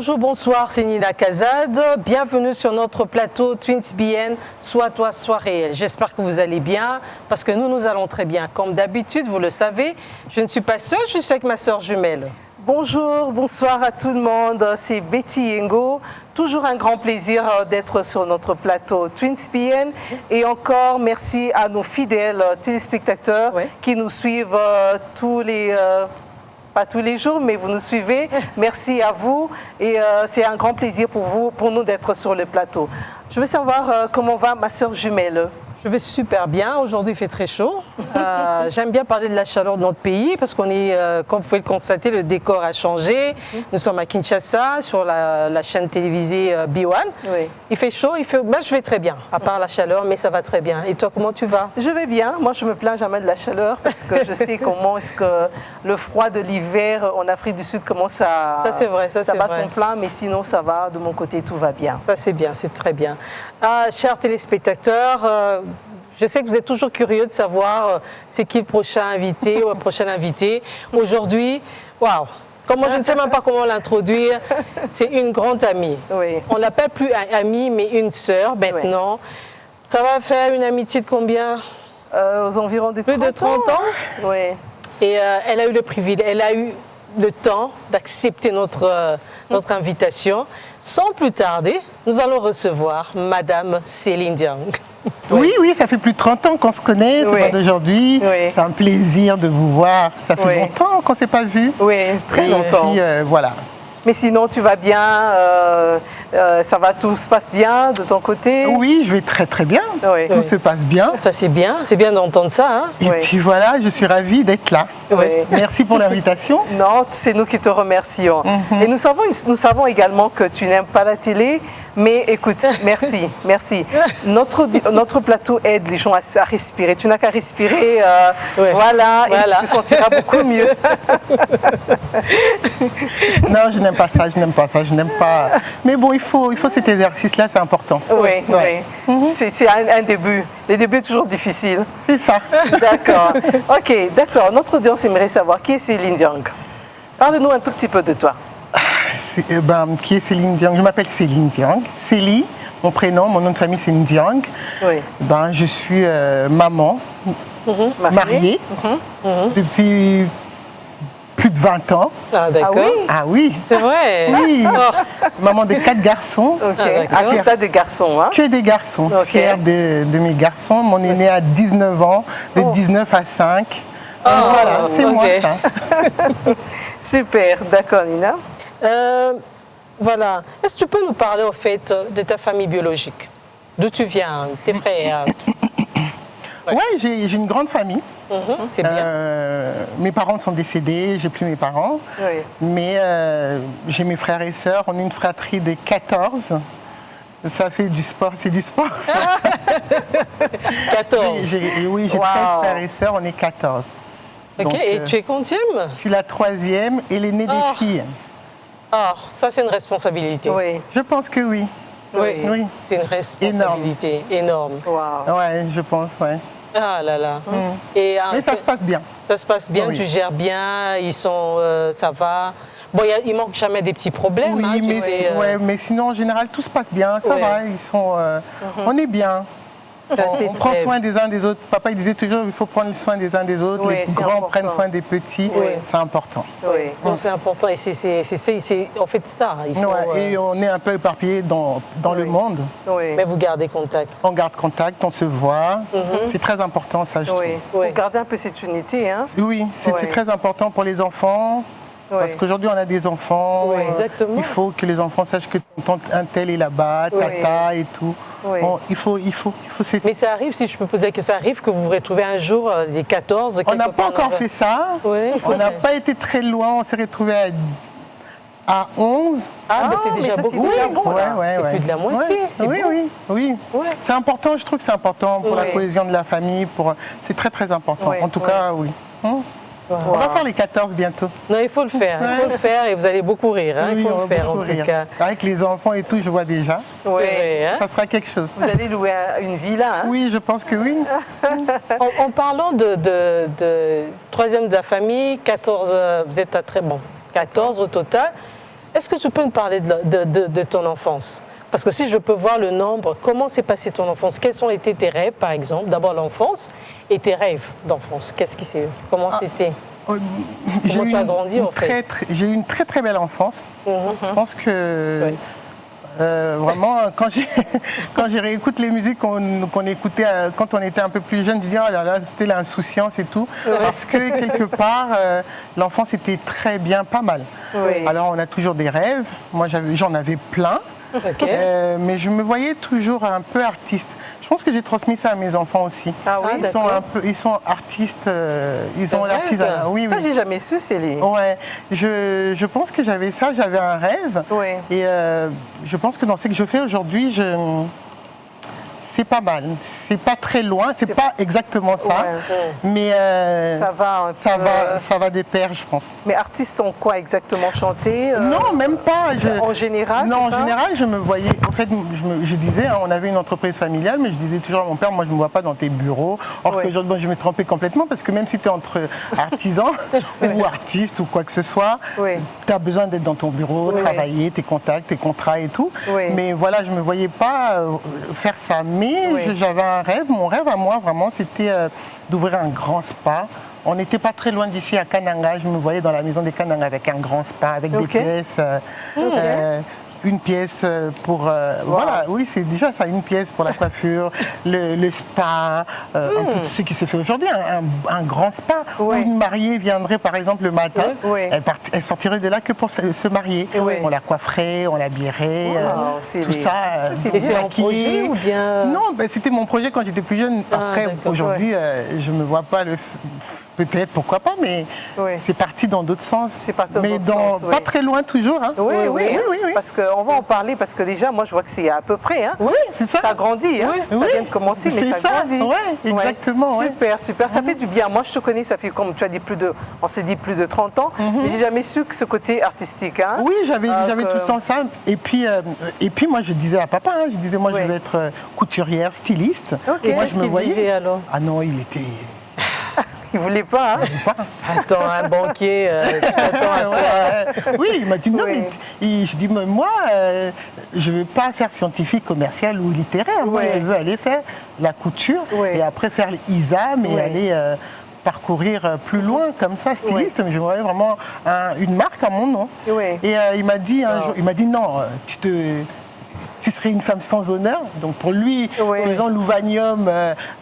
Bonjour, bonsoir, c'est Nina Kazad. Bienvenue sur notre plateau TwinsBN, Soit toi, soit réel. J'espère que vous allez bien, parce que nous allons très bien. Comme d'habitude, vous le savez, je ne suis pas seule, je suis avec ma sœur jumelle. Bonjour, bonsoir à tout le monde, c'est Betty Yengo. Toujours un grand plaisir d'être sur notre plateau TwinsBN. Et encore merci à nos fidèles téléspectateurs qui nous suivent pas tous les jours, mais vous nous suivez. Merci à vous et c'est un grand plaisir pour nous d'être sur le plateau. Je veux savoir comment va ma sœur jumelle. Je vais super bien. Aujourd'hui, il fait très chaud. J'aime bien parler de la chaleur de notre pays parce qu'on est, comme vous pouvez le constater, le décor a changé. Nous sommes à Kinshasa, sur la chaîne télévisée B1. Oui. Il fait chaud. Moi, je vais très bien, à part la chaleur, mais ça va très bien. Et toi, comment tu vas? Je vais bien. Moi, je me plains jamais de la chaleur parce que je sais comment est-ce que le froid de l'hiver en Afrique du Sud, comment ça c'est vrai, ça bat son plein. Mais sinon, ça va. De mon côté, tout va bien. Ça, c'est bien, c'est très bien. Chers téléspectateurs, je sais que vous êtes toujours curieux de savoir c'est qui le prochain invité ou la prochaine invitée. Aujourd'hui, waouh! Comme moi, je ne sais même pas comment l'introduire, c'est une grande amie. Oui. On l'appelle plus amie, mais une sœur maintenant. Oui. Ça va faire une amitié de combien? Aux environs de 30 ans. Plus de 30 ans. Oui. Et elle a eu le privilège, elle a eu le temps d'accepter notre invitation. Sans plus tarder, nous allons recevoir Madame Céline Diong. Oui, ça fait plus de 30 ans qu'on se connaît, c'est pas d'aujourd'hui. Oui. C'est un plaisir de vous voir. Ça fait longtemps qu'on ne s'est pas vu. Oui, très longtemps. Et puis, voilà. Mais sinon, tu vas bien, ça va, tout se passe bien de ton côté? Oui, je vais très très bien. Oui. Tout se passe bien. Ça c'est bien d'entendre ça. Hein? Et puis voilà, je suis ravie d'être là. Oui. Merci pour l'invitation. Non, c'est nous qui te remercions. Et nous savons également que tu n'aimes pas la télé, mais écoute, merci. Notre plateau aide les gens à respirer. Tu n'as qu'à respirer, voilà, et tu te sentiras beaucoup mieux. Non, je n'aime pas ça, je n'aime pas. Mais bon, il faut cet exercice-là, c'est important. Oui. C'est un début. Les débuts sont toujours difficiles. C'est ça. D'accord. Ok, d'accord. Notre audience aimerait savoir qui est Céline Diong. Parle-nous un tout petit peu de toi. Qui est Céline Diong? Je m'appelle Céline Diong. Célie, mon prénom, mon nom de famille c'est Ndiang. Oui. Je suis maman, mariée depuis plus de 20 ans. Ah d'accord. Ah oui. C'est vrai. Oui. Maman de 4 garçons. Ok. Tu as des garçons, hein? Que des garçons. Fière de mes garçons. Mon aîné a 19 ans, de 19 à 5. Voilà, c'est moi ça. Super, d'accord Nina. Voilà. Est-ce que tu peux nous parler en fait de ta famille biologique? D'où tu viens, tes frères? Oui, j'ai une grande famille. C'est bien. Mes parents sont décédés, j'ai plus mes parents. Oui. Mais j'ai mes frères et sœurs. On est une fratrie de 14. Ça fait du sport, c'est du sport ça. 14. Oui, j'ai 13 frères et sœurs, on est 14. Ok, donc, et tu es combien? Je suis la 3e et l'aînée des filles. Ah, ça c'est une responsabilité. Oui. Je pense que oui. Oui. C'est une responsabilité énorme. Wow. Oui, je pense, oui. Ah là là. Mais ça se passe bien. Ça se passe bien, tu gères bien, ça va. Bon, il manque jamais des petits problèmes. Oui, hein, mais sinon en général tout se passe bien, ça va, on est bien. On prend soin des uns des autres. Papa il disait toujours il faut prendre soin des uns des autres. Les grands prennent soin des petits. C'est important. Oui, c'est important et c'est en fait ça. Et on est un peu éparpillés dans le monde. Mais vous gardez contact. On garde contact, on se voit. C'est très important ça, je trouve. Pour garder un peu cette unité. Hein? Oui, c'est très important pour les enfants. Parce qu'aujourd'hui, on a des enfants. Exactement. Il faut que les enfants sachent que un tel est là-bas, tata et tout. Bon, il faut Mais ça arrive, si je peux poser la question, ça arrive que vous vous retrouvez un jour les 14 On n'a pas encore fait ça. On n'a pas été très loin. On s'est retrouvés à 11. Ah, mais c'est déjà beaucoup. Déjà bon, c'est plus de la moitié. Oui. C'est important, je trouve que c'est important pour la cohésion de la famille. C'est très très important. En tout cas, oui. On va faire les 14 bientôt. Non, il faut le faire. Il faut le faire et vous allez beaucoup rire. Hein, il faut le faire en tout cas. Avec les enfants et tout, je vois déjà. Ça sera quelque chose. Vous allez louer une villa, hein? Oui, je pense que oui. En parlant de troisième de la famille, 14, vous êtes à 14 au total. Est-ce que tu peux nous parler de ton enfance? Parce que si je peux voir le nombre, comment s'est passée ton enfance? Quels ont été tes rêves, par exemple? D'abord l'enfance et tes rêves d'enfance. Comment c'était? Comment tu as grandi, en fait? J'ai eu une très très belle enfance. Je pense que vraiment, quand je réécoute les musiques qu'on écoutait quand on était un peu plus jeune, je dis oh là là, c'était l'insouciance et tout. Parce que quelque part, l'enfance était très bien, pas mal. Alors on a toujours des rêves. Moi j'en avais plein. Mais je me voyais toujours un peu artiste. Je pense que j'ai transmis ça à mes enfants aussi. Ah oui, ils sont artistes, ils ont l'artisanat. Oui, ça, j'ai jamais su, Céline. Ouais, je pense que j'avais ça, j'avais un rêve. Et je pense que dans ce que je fais aujourd'hui, c'est pas mal. C'est pas très loin, c'est pas exactement ça. Mais ça va des pairs, je pense. Mais artistes ont quoi exactement? Chanté Non, même pas. En général, non, en général, je me voyais. En fait, je disais, on avait une entreprise familiale, mais je disais toujours à mon père, moi, je ne me vois pas dans tes bureaux. Or que je me trompais complètement parce que même si tu es entre artisans ou artistes ou quoi que ce soit, tu as besoin d'être dans ton bureau, travailler, tes contacts, tes contrats et tout. Mais voilà, je ne me voyais pas faire ça. Mais j'avais un rêve. Mon rêve à moi, vraiment, c'était d'ouvrir un grand spa. On n'était pas très loin d'ici à Kananga. Je me voyais dans la maison des Kananga avec un grand spa, avec des pièces. Une pièce pour... Voilà, oui, c'est déjà ça, une pièce pour la coiffure, le spa, un peu ce qui se fait aujourd'hui, un grand spa où une mariée viendrait par exemple le matin, elle sortirait de là que pour se marier. On la coifferait, on l'habillerait, tout ça. C'est un projet ou bien... Non, c'était mon projet quand j'étais plus jeune. Après, aujourd'hui, je ne me vois pas le... Peut-être, pourquoi pas, mais c'est parti dans d'autres sens. C'est parti dans d'autres sens, pas très loin toujours. Hein. Oui. Parce qu'on va en parler, parce que déjà, moi, je vois que c'est à peu près. Hein. Oui, c'est ça. Ça grandit. Hein. Ça vient de commencer, mais ça grandit. Oui, exactement. Super, super. Ça fait du bien. Moi, je te connais, ça fait, comme tu as dit, on s'est dit plus de 30 ans, mais j'ai jamais su que ce côté artistique. Hein. Oui, j'avais tout le temps ça. Et puis, moi, je disais à papa, je disais, moi, je vais être couturière, styliste. Et moi, je me voyais. Alors Ah non, il était... Il voulait pas, hein? Attends, un banquier, Oui, il m'a dit non, mais je dis, mais moi, je ne veux pas faire scientifique, commercial ou littéraire. Moi, je veux aller faire la couture et après faire l'ISAM et aller parcourir plus loin comme ça, styliste. Mais je voyais vraiment une marque à mon nom. Et il m'a dit un jour, il m'a dit non, tu serais une femme sans honneur. Donc pour lui, faisant l'ouvanium,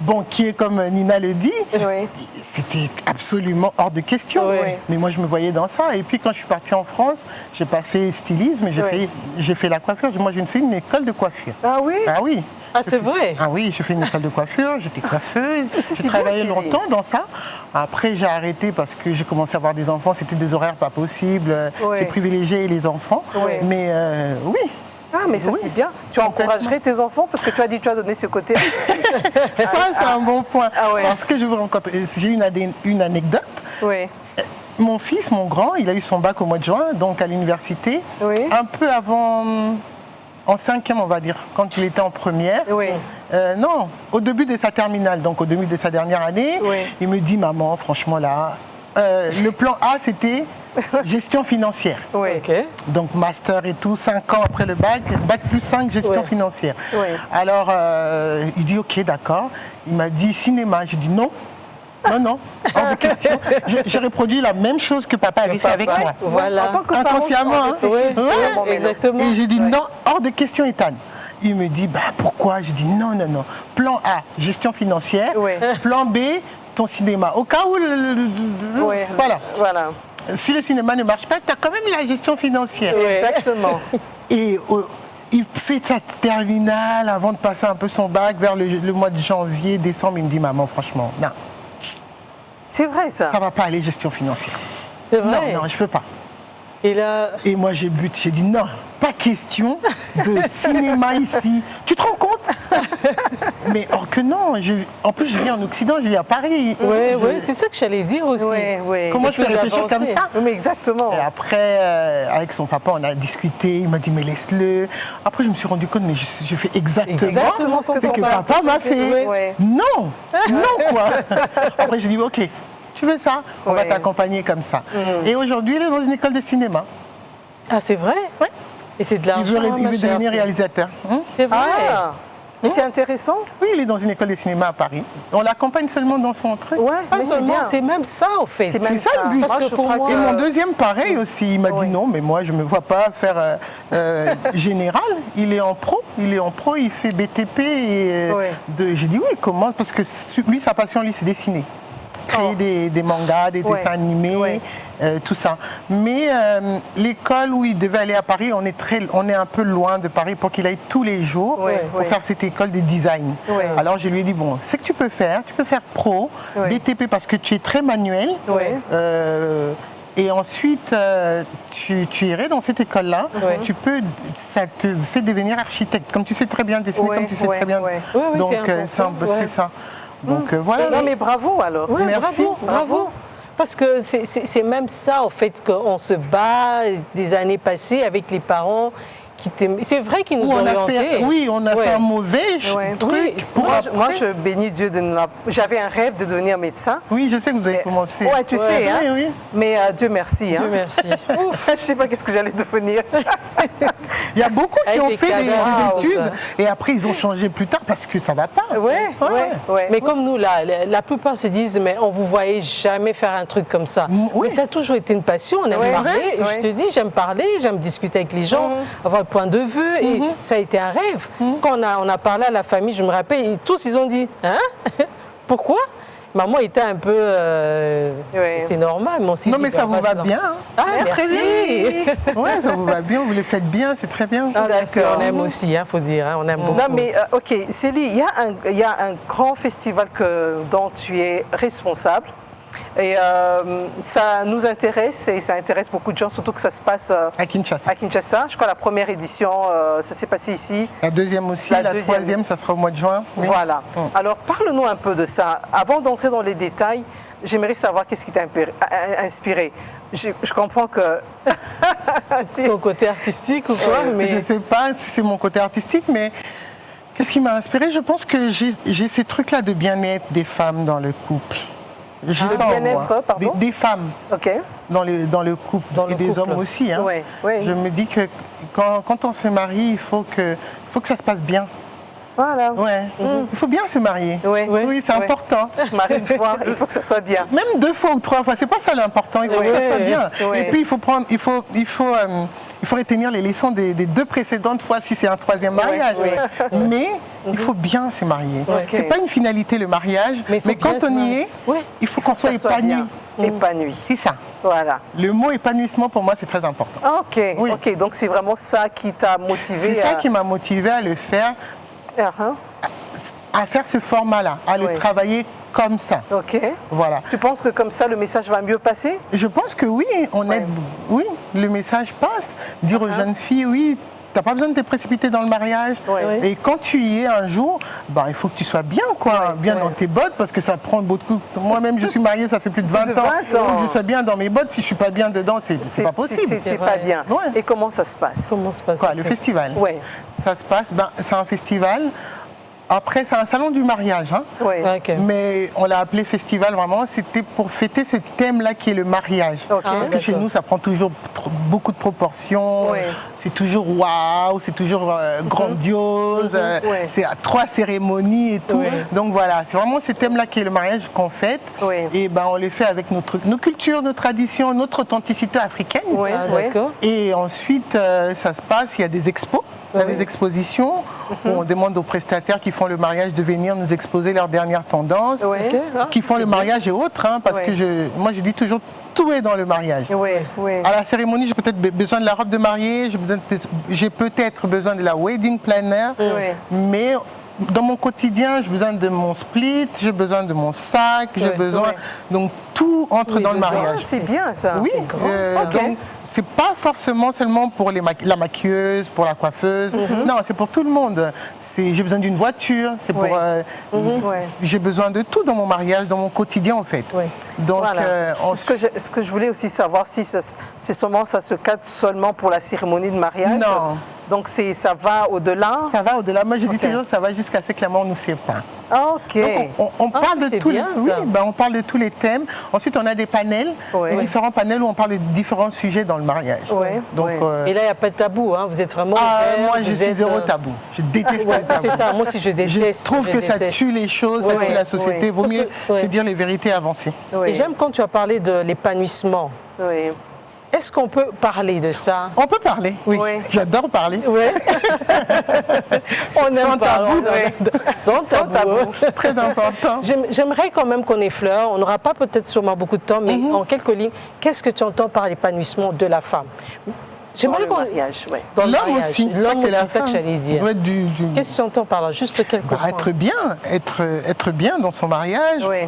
banquier comme Nina le dit, c'était absolument hors de question. Mais moi, je me voyais dans ça. Et puis quand je suis partie en France, je n'ai pas fait stylisme, mais j'ai fait la coiffure. Moi, j'ai fait une école de coiffure. Ah oui? Ah oui. Ah, c'est vrai? Ah oui, j'ai fait une école de coiffure, j'étais coiffeuse, j'ai travaillé longtemps dans ça. Après, j'ai arrêté parce que j'ai commencé à avoir des enfants, c'était des horaires pas possibles. J'ai privilégié les enfants. Mais oui. Ah, mais ça, c'est bien. Tu encouragerais tes enfants parce que tu as dit, tu as donné ce côté. Ça, c'est un bon point. Parce que je vous rencontre. J'ai une anecdote. Mon fils, mon grand, il a eu son bac au mois de juin, donc à l'université. Un peu avant, en 5e, on va dire, quand il était en première. Non, au début de sa terminale, donc au début de sa dernière année, il me dit, maman, franchement là, le plan A, c'était gestion financière. Donc master et tout, 5 ans après le bac plus 5, gestion financière. Alors, il dit ok, d'accord. Il m'a dit cinéma. J'ai dit non, hors de question. J'ai reproduit la même chose que papa avait fait avec moi. Voilà. En tant que inconsciemment. Exactement. Et j'ai dit non, hors de question, Ethan. Il me dit pourquoi? J'ai dit non. Plan A, gestion financière. Plan B, ton cinéma. Au cas où, voilà. Si le cinéma ne marche pas, tu as quand même la gestion financière. Exactement. Et il fait sa terminale avant de passer un peu son bac vers le mois de janvier, décembre. Il me dit, maman, franchement, non. C'est vrai, ça. Ça ne va pas aller, gestion financière. C'est vrai? Non, je ne peux pas. Et moi, j'ai dit non, pas question de cinéma ici. Tu te rends compte? Mais or que non, en plus je vis en Occident, je vis à Paris. Oui, c'est ça que j'allais dire aussi. Comment je peux réfléchir comme ça? Mais exactement. Et après, avec son papa, on a discuté, il m'a dit mais laisse-le. Après, je me suis rendu compte, mais je fais exactement ce que papa m'a fait. Non, quoi. Après, j'ai dit ok. Tu veux ça? On va t'accompagner comme ça. Et aujourd'hui, il est dans une école de cinéma. Ah, c'est vrai? Oui. Et c'est de l'argent, Il veut devenir réalisateur. C'est vrai. Ah, et c'est intéressant. Oui, il est dans une école de cinéma à Paris. On l'accompagne seulement dans son truc. Ouais, Pas mais c'est seulement, bien. c'est même ça, en fait. C'est C'est même ça le but. Moi, Parce que je pour crois moi- que- Et mon deuxième, pareil aussi, il m'a Oui. dit non, mais moi je ne me vois pas faire général. Il est en pro, il fait BTP. J'ai dit oui, comment? Parce que lui, sa passion, lui, c'est dessiner. Créer des mangas, des dessins animés, tout ça. Mais l'école où il devait aller à Paris, on est un peu loin de Paris pour qu'il aille tous les jours pour faire cette école de design. Alors je lui ai dit, bon, c'est que tu peux faire pro, BTP parce que tu es très manuel. Et ensuite, tu irais dans cette école-là. Ça te fait devenir architecte, comme tu sais très bien dessiner, comme tu sais très bien. Oui, Donc c'est important. c'est ça. Donc voilà. Non, mais bravo alors. Ouais, Merci. bravo. Parce que c'est même ça, au fait, qu'on se bat des années passées avec les parents. C'est vrai qu'ils nous ont orientés. On a fait un mauvais truc. Oui, pour Moi, après. je bénis Dieu de ne la... J'avais un rêve de devenir médecin. Oui, je sais que vous avez commencé. Ouais, tu sais, hein. Oui. Mais Dieu merci. Dieu Hein. merci. Je ne sais pas qu'est-ce que j'allais devenir. Il y a beaucoup qui Avec ont les fait cadavres, des études ça. et après ils ont changé plus tard parce que ça va pas. Ouais. Mais comme nous, là, la plupart se disent, mais on vous voyait jamais faire un truc comme ça. Oui. Mais ça a toujours été une passion. On aime Ouais, parler. ouais. Je te dis, j'aime parler, j'aime discuter avec les gens, avoir le point de vue. Et ça a été un rêve. Quand on a parlé à la famille, je me rappelle, et tous ils ont dit, hein? Pourquoi? Maman était un peu... C'est normal, mais on s'est Non dit, mais ça bah, vous va là. bien. Ah, merci. Ouais, ça vous va bien, vous le faites bien, c'est très bien. Ah, merci, D'accord. on aime aussi, il faut dire, hein, on aime beaucoup. Non, mais OK, Célie, il y a un grand festival dont tu es responsable. Et ça nous intéresse et ça intéresse beaucoup de gens, surtout que ça se passe À Kinshasa. à Kinshasa. Je crois que la première édition, ça s'est passé ici. La deuxième aussi, La la deuxième. troisième, ça sera au mois de juin. Oui. Voilà. Alors, parle-nous un peu de ça. Avant d'entrer dans les détails, j'aimerais savoir qu'est-ce qui t'a inspiré. Je comprends que... Si. Ton côté artistique ou quoi, mais... Je ne sais pas si c'est mon côté artistique, mais qu'est-ce qui m'a inspiré? Je pense que j'ai ces trucs-là de bien-être des femmes dans le couple. J'ai ça en moi. bien-être, pardon? Des femmes OK. dans le couple Dans et le des couple. hommes aussi. Hein. Ouais. Je me dis que quand on se marie, il faut que ça se passe bien. Voilà. Ouais. Il faut bien se marier. Ouais. Oui, c'est Ouais. important. Se marier une fois, il faut que ça soit bien. Même 2 fois ou 3 fois, c'est pas ça l'important. Il faut que ça soit bien. Ouais. Et puis il faut retenir les leçons des 2 précédentes fois si c'est un 3e mariage. Ouais. Mais il faut bien se marier. Ok. C'est pas une finalité le mariage, Mais il faut mais bien quand se on y marier. est, Ouais. il faut qu'on Que ça soit soit épanoui. bien. Épanoui. C'est ça. Voilà. Le mot épanouissement pour moi c'est très important. OK. Oui. OK. Donc, c'est vraiment ça qui t'a motivé. C'est ça qui m'a motivé à le faire, à faire ce format-là, à le Oui. travailler comme ça. OK. Voilà. Tu penses que comme ça, le message va mieux passer? Je pense que oui, oui, le message passe. Dire aux jeunes filles, oui, tu n'as pas besoin de te précipiter dans le mariage. Ouais. Et quand tu y es un jour, il faut que tu sois bien, bien dans tes bottes, parce que ça prend beaucoup. Moi-même, je suis mariée, ça fait plus de 20 ans. Il 20 faut ans. que je sois bien dans mes bottes. Si je ne suis pas bien dedans, c'est pas possible. C'est pas vrai. bien. Ouais. Et comment ça se passe? Comment se passe Quoi, le festival Ouais. Ça se passe, c'est un festival. Après, c'est un salon du mariage. Hein. Ouais. Ok. Mais on l'a appelé festival vraiment, c'était pour fêter ce thème-là qui est le mariage. Ok. Parce que chez d'accord. nous, ça prend toujours beaucoup de proportions, Ouais. c'est toujours waouh, c'est toujours grandiose, Ouais. c'est à 3 cérémonies et tout. Ouais. Donc voilà, c'est vraiment ce thème-là qui est le mariage qu'on fête. Ouais. Et on le fait avec nos cultures, nos traditions, notre authenticité africaine. Ouais. Ah, d'accord. Et ensuite, ça se passe, il y a des expos, il y a des expositions où on demande aux prestataires qui font le mariage de venir nous exposer leurs dernières tendances, Ouais. Ok. Ah, qui font le mariage et autres, hein, parce Ouais. que moi je dis toujours, tout est dans le mariage. Ouais. Ouais. À la cérémonie, j'ai peut-être besoin de la robe de mariée, j'ai peut-être besoin de la wedding planner, Ouais. mais dans mon quotidien, j'ai besoin de mon split, j'ai besoin de mon sac, j'ai besoin... Ouais. Donc tout entre Oui, dans le dedans. Ah, mariage. c'est bien ça. Oui, Ok. donc c'est pas forcément seulement pour la maquilleuse, pour la coiffeuse. Non, c'est pour tout le monde. J'ai besoin d'une voiture, c'est pour. Ouais. Ouais. J'ai besoin de tout dans mon mariage, dans mon quotidien en fait. Ouais. Donc, Voilà. on- C'est ce que je voulais aussi savoir, si ça se cadre seulement pour la cérémonie de mariage. non, Donc ça va au-delà. Ça va au-delà. Moi, je dis Ok. toujours, ça va jusqu'à ce que la mort nous sépare. Ah, ok. Donc, on Ah, parle ça, de c'est tous bien, oui, ça. ben, on parle de tous les thèmes. Ensuite, on a des panels, Ouais. des différents panels où on parle de différents sujets dans le mariage. Ouais, Donc, ouais. Et là, il n'y a pas de tabou, hein. Vous êtes vraiment ouvert, moi, je vous suis êtes, zéro tabou. Je déteste Ouais, le tabou. c'est ça, moi aussi je déteste. Je trouve que ça déteste. tue les choses, ça Ouais, tue la société. ouais. Vaut Parce mieux que- ouais. se dire les vérités et avancer. Oui. Et j'aime quand tu as parlé de l'épanouissement. Oui. Est-ce qu'on peut parler de ça? On peut parler, oui. Oui. J'adore parler. Oui. On Sans aime parler. tabou, Sans tabou. Très important. J'aimerais quand même qu'on effleure, on n'aura pas peut-être sûrement beaucoup de temps, mais Mhm. en quelques lignes, qu'est-ce que tu entends par l'épanouissement de la femme? Dans J'aimerais le qu'on... mariage, oui. Dans le L'homme mariage. aussi, pas L'homme que aussi, la c'est ça que femme. j'allais dire. Doit être Qu'est-ce que tu entends par là? Juste quelques points. être bien, être bien dans son mariage. Oui.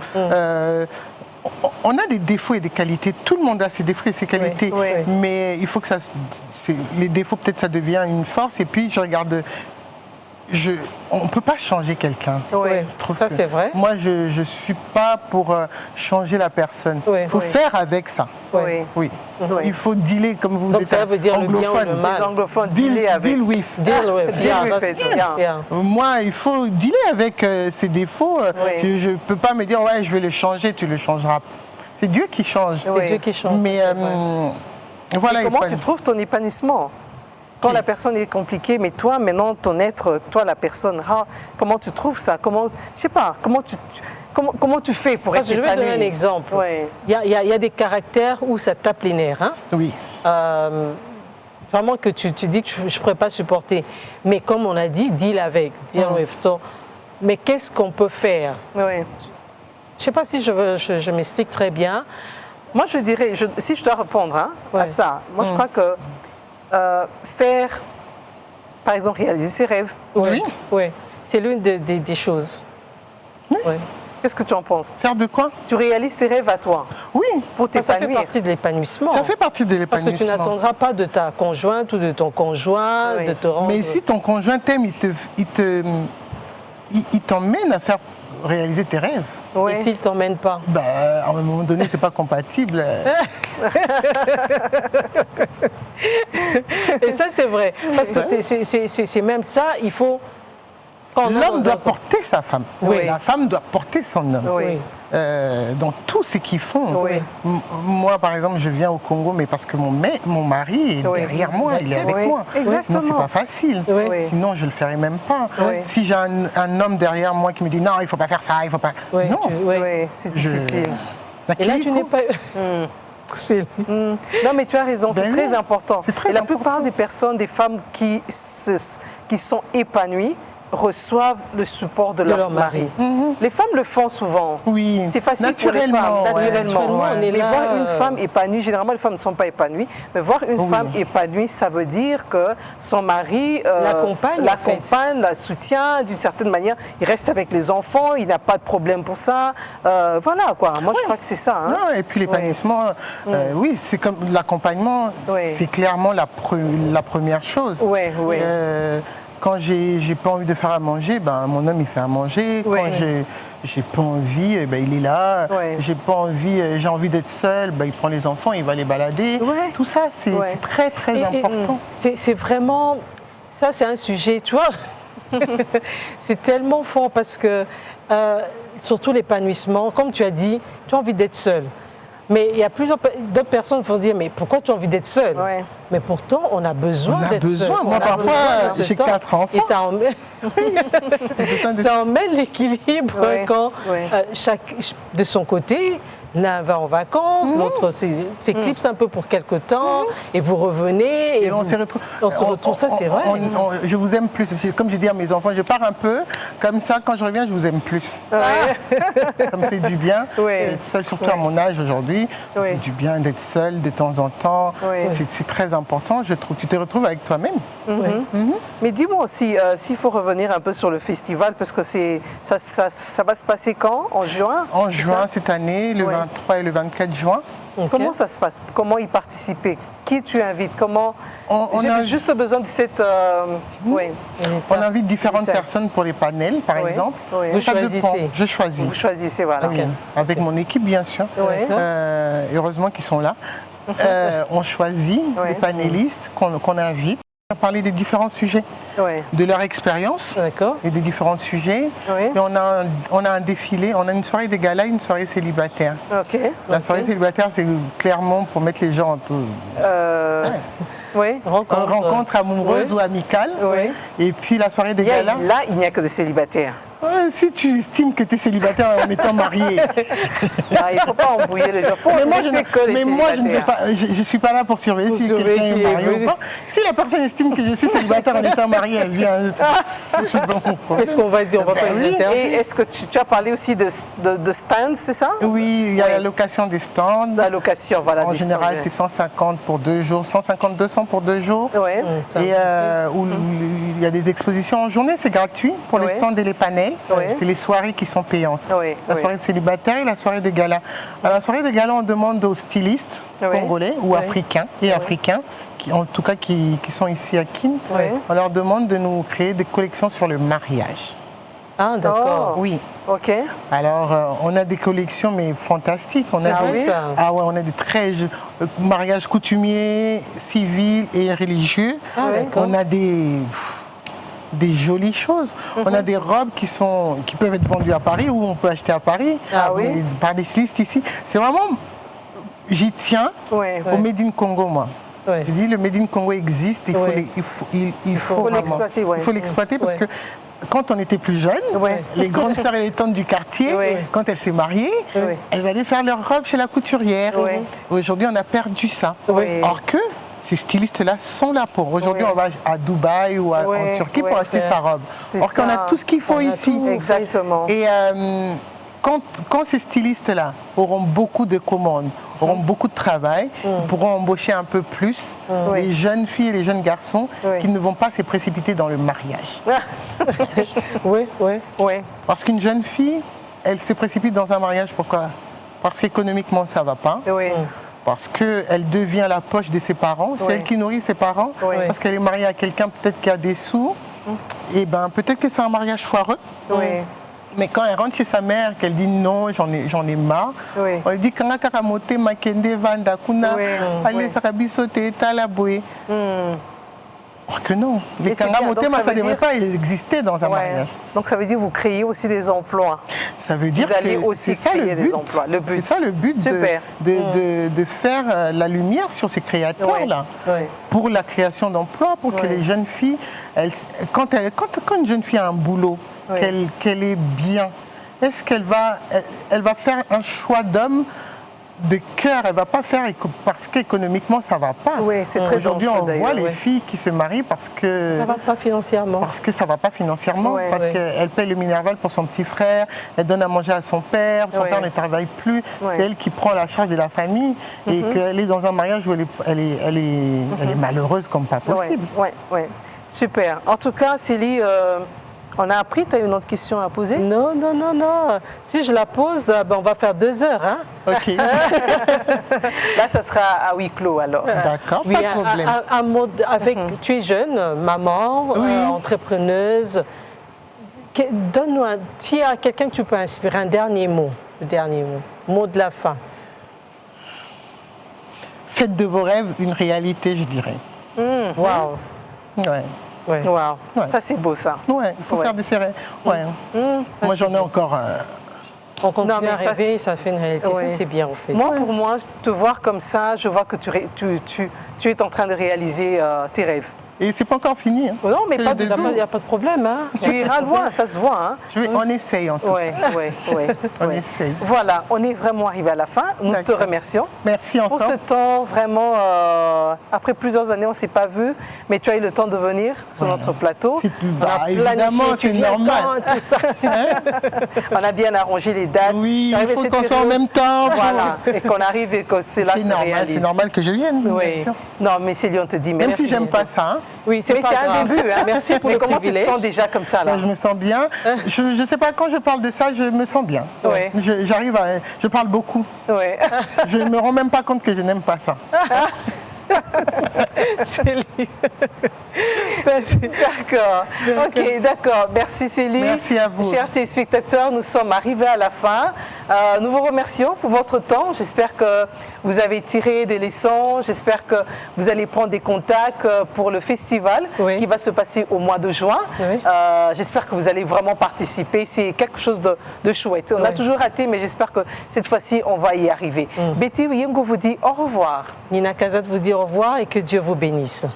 On a des défauts et des qualités. Tout le monde a ses défauts et ses qualités. oui. Mais il faut que les défauts, peut-être, ça devient une force. Et puis, je regarde. On ne peut pas changer quelqu'un. Oui. Je trouve Ça, que- c'est vrai. Moi, je ne suis pas pour changer la personne. Oui. Il faut Oui. faire avec ça. Oui. Oui. Oui. Il faut dealer, comme vous Donc dites, ça veut dire le bien ou le anglophone. mal. Les anglophones, Deal, dealer avec. deal with. Deal with. Deal Yeah, with that's it, it. yeah. Yeah. Moi, il faut dealer avec ses défauts. Oui. Je ne peux pas me dire, ouais, je vais le changer, tu le changeras. C'est Dieu qui change. C'est Oui. Dieu qui change. Mais c'est vrai. voilà. Comment il faut- tu trouves ton épanouissement? Quand la personne est compliquée, mais toi, maintenant, ton être, toi, la personne, comment tu trouves ça? Comment, je sais pas, comment tu fais pour Parce être que je vais épanoui? donner un exemple. Oui. Il y a des caractères où ça tape les nerfs. Hein? Oui. Vraiment que tu dis que je ne pourrais pas supporter. Mais comme on a dit, deal avec, deal with. So, mais qu'est-ce qu'on peut faire? Oui. Je ne sais pas si je m'explique très bien. Moi, je dirais, si je dois répondre à Ouais. ça, moi, je crois que faire, par exemple, réaliser ses rêves. Oui. Oui, c'est l'une des choses. Oui. Qu'est-ce que tu en penses? Faire de quoi? Tu réalises tes rêves à toi Oui. pour Ça fait t'épanouir. partie de l'épanouissement. Ça fait partie de Parce que tu l'épanouissement. n'attendras pas de ta conjointe ou de ton conjoint Oui. de te rendre... Mais si ton conjoint t'aime, il t'emmène à faire réaliser tes rêves. Oui. Et s'il ne t'emmène pas? Ben, à un moment donné, c'est pas compatible. Et ça, c'est vrai. Parce que c'est même ça, il faut... quand on est L'homme dans un doit porter sa femme. Oui. La femme doit porter son homme. Oui. Dans tout ce qu'ils font. Oui. Moi, par exemple, je viens au Congo, mais parce que mon mari est Oui. derrière moi, il est C'est avec vrai. moi. Exactement. Sinon, c'est pas facile. Oui. Oui. Sinon, je le ferais même pas. Oui. Si j'ai un homme derrière moi qui me dit non, il faut pas faire ça, il faut pas. Oui, non. oui. Oui, c'est difficile. Et là, tu n'es pas... C'est- Non, mais tu as raison, c'est Ben très non, important. c'est très Et la important. plupart des personnes, des femmes qui sont épanouies, reçoivent le support de leur mari. Les femmes le font souvent. Oui. C'est facile pour les femmes, Naturellement, ouais. naturellement. on est Mais là, voir une femme épanouie, généralement les femmes ne sont pas épanouies, mais voir une femme épanouie, ça veut dire que son mari L'accompagne, en fait. la soutient d'une certaine manière. Il reste avec les enfants, il n'a pas de problème pour ça. Voilà quoi. Moi je crois que c'est ça. Hein. Non, et puis l'épanouissement, oui, c'est comme l'accompagnement, Oui. c'est clairement la première chose. Oui, oui. Quand j'ai pas envie de faire à manger, ben, mon homme il fait à manger. Oui. Quand j'ai pas envie, ben, il est là. Oui. J'ai pas envie, j'ai envie d'être seul, ben, il prend les enfants, il va les balader. Ouais. Tout ça, c'est Ouais. c'est très très Et- important. C'est vraiment... Ça, c'est un sujet, tu vois. C'est tellement fort parce que, surtout l'épanouissement, comme tu as dit, tu as envie d'être seul. Mais il y a plusieurs d'autres personnes qui vont dire, mais pourquoi tu as envie d'être seul? Ouais. Mais pourtant, on a besoin On a d'être seul. besoin. Moi, On a parfois, besoin de ce j'ai temps. 4 enfants. Et ça emmène, Besoin de- ça emmène l'équilibre Ouais, quand ouais. chaque, de son côté, l'un va en vacances, l'autre s'éclipse un peu pour quelque temps, et vous revenez. Et on se retrouve. On se retrouve, ça c'est vrai. Je vous aime plus. Comme je dis à mes enfants, je pars un peu. Comme ça, quand je reviens, je vous aime plus. Ça me fait du bien Ouais. d'être seul, surtout à mon âge aujourd'hui. Ça me Ouais. fait du bien d'être seul de temps en temps. Ouais. C'est très important, je trouve. Tu te retrouves avec toi-même. Mais dis-moi aussi, s'il faut revenir un peu sur le festival, parce que ça va se passer quand? En juin? En c'est juin ça? cette année, le Ouais. 23 et le 24 juin. Ok. Comment ça se passe? Comment y participer? Qui tu invites? Comment? On J'ai a- juste besoin de cette... oui. On invite différentes Putain. personnes pour les panels, par Oui. exemple. Oui. Vous Ça dépend. choisissez. Je choisis. Vous choisissez, voilà. Oui, avec mon équipe, bien sûr. Oui. Heureusement qu'ils sont là. On choisit Ouais. des panélistes qu'on invite. à parler des différents sujets, Ouais. de leur expérience D'accord. et des différents sujets. Oui. Et on a un défilé, on a une soirée de gala, une soirée célibataire. Ok. La soirée célibataire, c'est clairement pour mettre les gens Oui. en rencontre amoureuse ou amicale. Oui. Et puis la soirée de gala. Là, il n'y a que des célibataires. Si tu estimes que tu es célibataire en étant marié. Ah, il ne faut pas embrouiller les gens. Faut laisser que les mais moi, je ne vais célibataires. pas, je suis pas là pour surveiller si quelqu'un est marié ou pas. Si la personne estime que je suis célibataire en étant marié, elle vient. C'est pas mon problème. Qu'est-ce qu'on va dire? On va faire une interview. Et est-ce que tu as parlé aussi de stands, c'est ça? Oui, il y a la location des stands. La location, voilà. En des général, stands. c'est 150 pour 2 jours, 150, 200 pour 2 jours. Ouais. Et où il y a des expositions en journée, c'est gratuit pour les Ouais. stands et les panels. Ouais. C'est les soirées qui sont payantes. Oui, La oui. soirée de célibataire et la soirée de gala. À la soirée de gala, on demande aux stylistes Oui. congolais ou africains africains, en tout cas qui sont ici à Kin, Oui. on leur demande de nous créer des collections sur le mariage. Ah, d'accord. Oh. Oui. Ok. Alors, on a des collections, mais fantastiques. On a Ah des, oui, ça. ah ouais, on a des très mariages coutumiers, civils et religieux. Ah, d'accord. On a des jolies choses. On a des robes qui peuvent être vendues à Paris ou on peut acheter à Paris Ah oui. par des stylistes ici. C'est vraiment, j'y tiens Oui. au Made in Congo, moi. Ouais. Je dis le Made in Congo existe, il faut Ouais. il faut vraiment- l'exploiter, ouais. il faut l'exploiter parce Ouais. que quand on était plus jeunes, Ouais. les grandes sœurs et les tantes du quartier, Ouais. quand elles s'est mariées, Ouais. elles allaient faire leurs robes chez la couturière. Ouais. Aujourd'hui, on a perdu ça. Ouais. Or que ces stylistes-là sont là pour. Aujourd'hui, Ouais. on va à Dubaï ou Ouais, en Turquie pour ouais. acheter sa robe. C'est Or qu'on ça. a tout ce qu'il faut On a ici. tout. Exactement. Et quand ces stylistes-là auront beaucoup de commandes, auront beaucoup de travail, ils pourront embaucher un peu plus Oui. les jeunes filles et les jeunes garçons Oui. qui ne vont pas se précipiter dans le mariage. Oui, oui. Oui. Parce qu'une jeune fille, elle se précipite dans un mariage, pourquoi? Parce qu'économiquement, ça ne va pas. Oui. Parce qu'elle devient la poche de ses parents, c'est Oui. elle qui nourrit ses parents, Oui. parce qu'elle est mariée à quelqu'un peut-être qui a des sous, et ben peut-être que c'est un mariage foireux. Oui. Mais quand elle rentre chez sa mère, qu'elle dit non, j'en ai marre, Oui. on lui dit Kanga Karamote, Makende, Vanda, Kuna, Oui. Allez, Oui. Sarabisote, Talaboué. Or que non, les Et c'est bien, Kanga donc Mote, ça ça veut ne devrait dire- pas exister dans un Ouais. mariage. Donc ça veut dire que vous créez aussi des emplois. Ça veut dire Vous allez que aussi c'est ça créer le des but. emplois. Le but. C'est ça le but Super. de faire la lumière sur ces créateurs-là. Ouais. Pour la création d'emplois, pour que Ouais. les jeunes filles, quand une jeune fille a un boulot, Ouais. qu'elle est bien, est-ce qu'elle va, elle va faire un choix d'homme de cœur? Elle ne va pas faire parce qu'économiquement ça ne va pas. Oui, c'est très Aujourd'hui, on dangereux, voit d'ailleurs, les ouais. filles qui se marient parce que Ça va pas financièrement. ça ne va pas financièrement, Ouais. parce Ouais. qu'elle paye le minerval pour son petit frère, elle donne à manger à son père Ouais. ne travaille plus, Ouais. c'est elle qui prend la charge de la famille et qu'elle est dans un mariage où elle est malheureuse comme pas possible. Oui, oui. Super. En tout cas, Célie, on a appris. Tu as une autre question à poser? Non, non, non, non. Si je la pose, ben, on va faire 2 heures. Hein? Ok, Là, ça sera à huis clos alors. d'accord, Oui, pas de problème. un mode avec. Tu es jeune, maman, Oui. entrepreneuse. Donne-nous s'il y a quelqu'un que tu peux inspirer, un dernier mot. Le dernier mot. Mot de la fin. Faites de vos rêves une réalité, je dirais. Waouh. Ouais. Ouais. Waouh. Ouais. Ça, c'est beau, ça. Ouais, il faut Ouais. faire des rêves. Ouais. Moi, j'en ai encore. On continue Non, mais à ça, rêver, ça fait une réalité. Ouais. Ça, c'est bien, en fait. Moi, pour moi, te voir comme ça, je vois que tu es en train de réaliser tes rêves. Et c'est pas encore fini. Hein. Non, mais C'est pas le du Il tout. n'y a pas de problème. Hein? Tu iras loin, ça se voit. Hein? On essaye en tout Oui, oui, oui. On essaye. Voilà, on est vraiment arrivé à la fin. Nous te D'accord. remercions Merci pour encore. ce temps. Vraiment, après plusieurs années, on ne s'est pas vu, mais tu as eu le temps de venir sur notre plateau. C'est On a planifié, évidemment, Tu c'est viens normal. quand, tout ça. On a bien arrangé les dates. Oui, il Arrivé faut cette qu'on soit en période, même temps. Voilà, et qu'on arrive et que c'est là C'est se normal, réalise. c'est normal que je vienne, bien Oui. sûr. Non, mais Célie, on te dit Même merci. si j'aime pas ça. Hein. Oui, Mais pas c'est un grave. début. Hein. Merci pour mais le comment tu te privilège. sens déjà comme ça là? Là, je me sens bien. Je ne sais pas, quand je parle de ça, je me sens bien. Ouais. Je parle beaucoup. Ouais. Je ne me rends même pas compte que je n'aime pas ça. Célie. D'accord. Ok, d'accord. Merci Célie. Merci à vous. Chers téléspectateurs, nous sommes arrivés à la fin. Nous vous remercions pour votre temps. J'espère que vous avez tiré des leçons. J'espère que vous allez prendre des contacts pour le festival qui va se passer au mois de juin. Oui. J'espère que vous allez vraiment participer. C'est quelque chose de chouette. On a toujours raté, mais j'espère que cette fois-ci, on va y arriver. Betty Yengo vous dit au revoir. Nina Kazat vous dit au revoir et que Dieu vous bénisse.